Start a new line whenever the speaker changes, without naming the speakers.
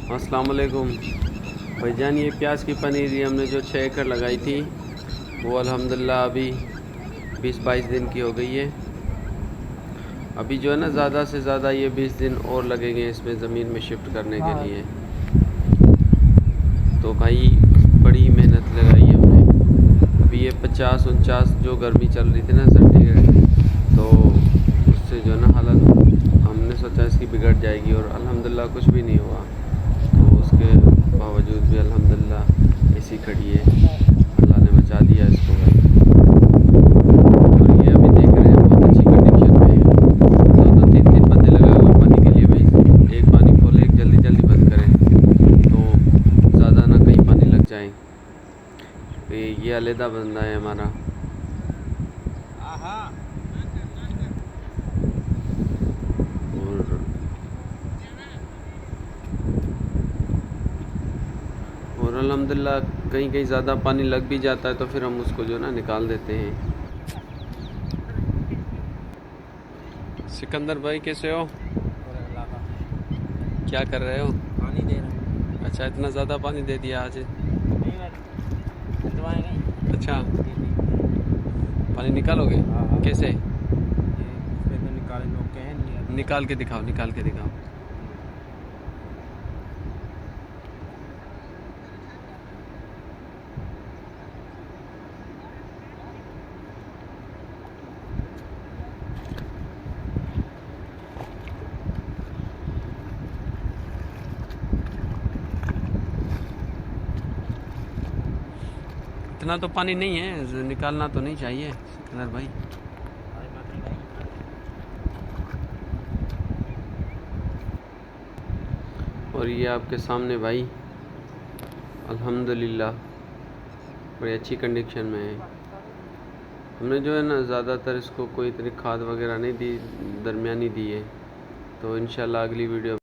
अस्सलाम वालेकुम भाईजान। ये प्याज की पनीरी हमने जो 6 एकड़ लगाई थी वो अल्हम्दुलिल्लाह अभी 20-22 दिन की हो गई है। अभी जो है ना ज़्यादा से ज़्यादा ये 20 दिन और लगेंगे इसमें ज़मीन में शिफ्ट करने के लिए। तो भाई बड़ी मेहनत लगाई है हमने। अभी ये 50-49 जो गर्मी चल रही थी ना सेंटीग्रेड, तो उससे जो है ना हालत हमने सोचा इसकी बिगड़ जाएगी और अल्हम्दुलिल्लाह कुछ भी नहीं हुआ। तो उसके बावजूद भी अल्हम्दुलिल्लाह ऐसी खड़ी है, अल्लाह ने बचा दिया इसको भाई। और ये अभी देख रहे हैं बहुत अच्छी कंडीशन में है। 2-3 बंदे लगाए हुए पानी के लिए भाई। एक पानी खोले, एक जल्दी जल्दी बंद करें तो ज़्यादा ना कहीं पानी लग जाए। ये अलहदा बंदा है हमारा। और अल्हम्दुलिल्लाह कहीं कहीं ज़्यादा पानी लग भी जाता है तो फिर हम उसको जो ना निकाल देते हैं। सिकंदर भाई कैसे हो? क्या कर रहे हो?
पानी दे रहा हूँ।
अच्छा, इतना ज़्यादा पानी दे दिया आज?
नहीं नहीं।
अच्छा, पानी निकालोगे?
हाँ।
कैसे?
ये इसमें तो निकाले लोग के हैं नहीं
निकाल के दिखाओ, निकाल के दिखाओ। इतना तो पानी नहीं है, निकालना तो नहीं चाहिए सिकंदर भाई। और ये आपके सामने भाई अल्हम्दुलिल्लाह बड़ी अच्छी कंडीशन में है। हमने जो है ना ज़्यादातर इसको कोई इतनी खाद वगैरह नहीं दी, दरमियानी दी है। तो इंशाल्लाह अगली वीडियो